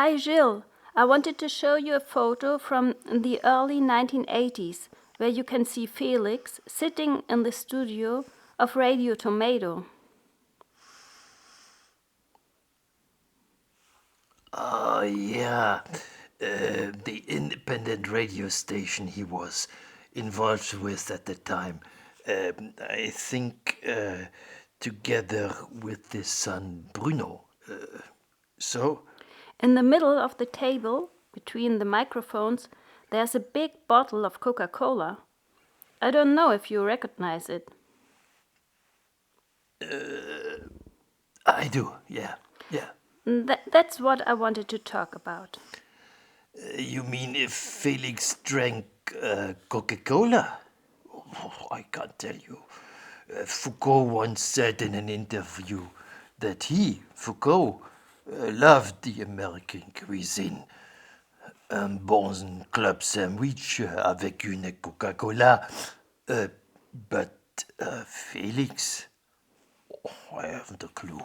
Hi Gilles, I wanted to show you a photo from the early 1980s where you can see Felix sitting in the studio of Radio Tomato. Oh, yeah. The independent radio station he was involved with at the time. I think together with his son Bruno. So? In the middle of the table, between the microphones, there's a big bottle of Coca-Cola. I don't know if you recognize it. I do, yeah. That's what I wanted to talk about. You mean if Felix drank Coca-Cola? Oh, I can't tell you. Foucault once said in an interview that Foucault, loved the American cuisine. Un bon club sandwich avec une Coca-Cola. But Felix? Oh, I haven't a clue.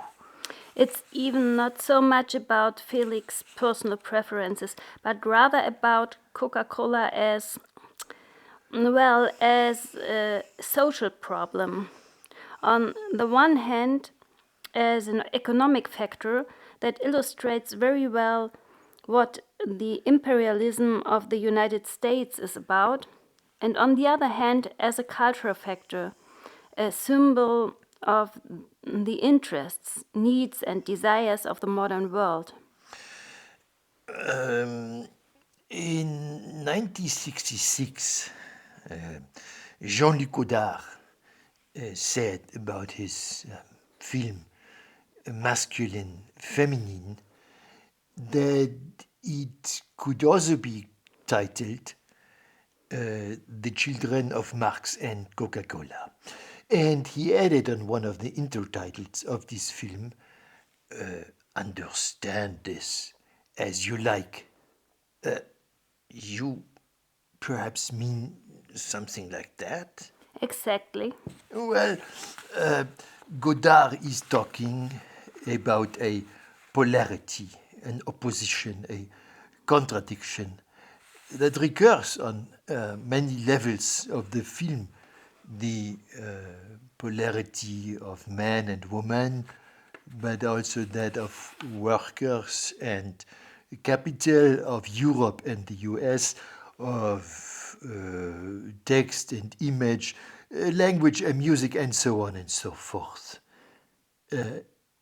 It's even not so much about Felix's personal preferences, but rather about Coca-Cola as a social problem. On the one hand, as an economic factor that illustrates very well what the imperialism of the United States is about, and on the other hand, as a cultural factor, a symbol of the interests, needs, and desires of the modern world. In 1966, Jean-Luc Godard said about his film Masculine Feminine that it could also be titled The Children of Marx and Coca-Cola. And he added on one of the intertitles of this film, understand this as you like. You perhaps mean something like that? Exactly. Well, Godard is talking about a polarity, an opposition, a contradiction that recurs on many levels of the film. The polarity of man and woman, but also that of workers and capital, of Europe and the US, of text and image, language and music, and so on and so forth.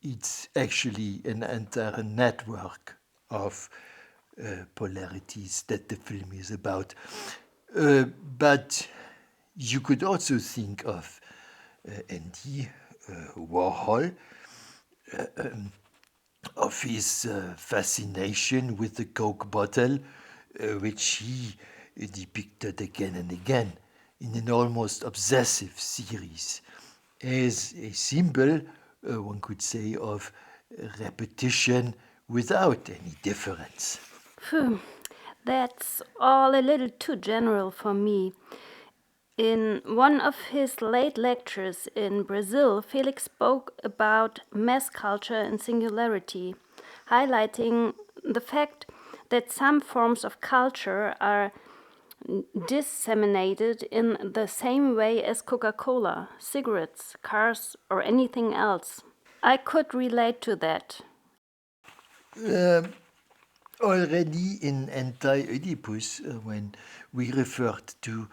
It's actually an entire network of polarities that the film is about. But you could also think of Andy Warhol, of his fascination with the Coke bottle, which he depicted again and again in an almost obsessive series as a symbol, one could say, of repetition without any difference. Phew, that's all a little too general for me. In one of his late lectures in Brazil, Felix spoke about mass culture and singularity, highlighting the fact that some forms of culture are disseminated in the same way as Coca-Cola, cigarettes, cars, or anything else. I could relate to that. Already in Anti-Oedipus, when we referred to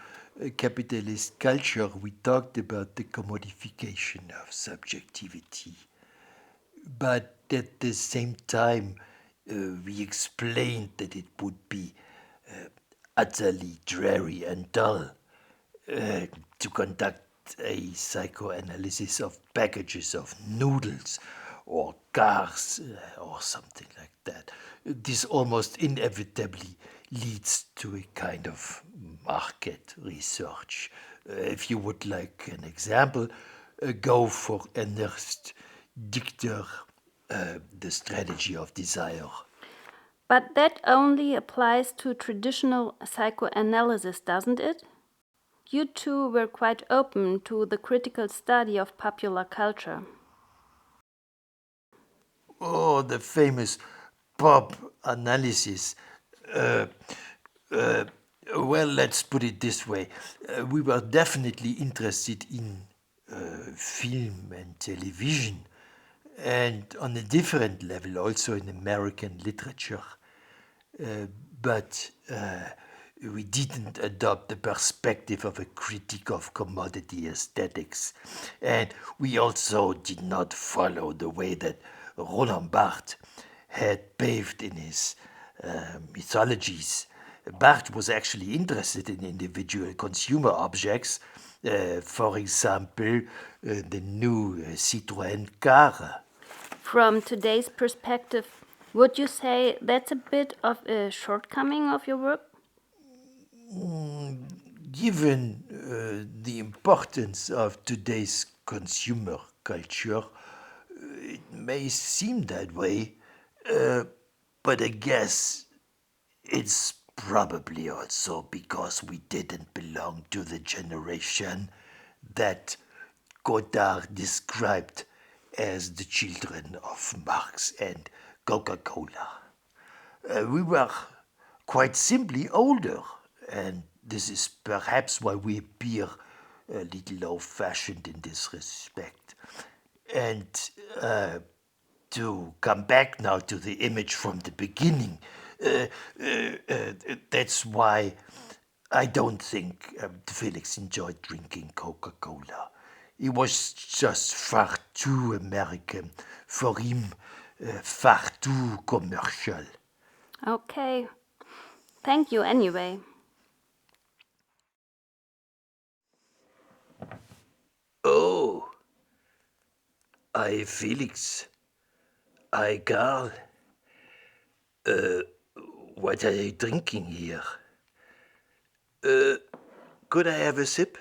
capitalist culture, we talked about the commodification of subjectivity. But at the same time, we explained that it would be utterly dreary and dull to conduct a psychoanalysis of packages of noodles or cars or something like that. This almost inevitably leads to a kind of market research. If you would like an example, go for Ernst Dichter, The Strategy of Desire. But that only applies to traditional psychoanalysis, doesn't it? You two were quite open to the critical study of popular culture. Oh, the famous pop analysis. Uh, uh, well, let's put it this way. We were definitely interested in film and television, and on a different level also in American literature. But we didn't adopt the perspective of a critic of commodity aesthetics. And we also did not follow the way that Roland Barthes had paved in his mythologies. Barthes was actually interested in individual consumer objects, for example, the new Citroën car. From today's perspective, would you say that's a bit of a shortcoming of your work? Given the importance of today's consumer culture, it may seem that way, uh, but I guess it's probably also because we didn't belong to the generation that Godard described as the children of Marx and Coca-Cola. We were quite simply older, and this is perhaps why we appear a little old fashioned in this respect. And uh, to come back now to the image from the beginning, that's why I don't think Felix enjoyed drinking Coca Cola. It was just far too American for him, far too commercial. Okay. Thank you anyway. Oh, I Felix, I Carl, what are you drinking here? Could I have a sip?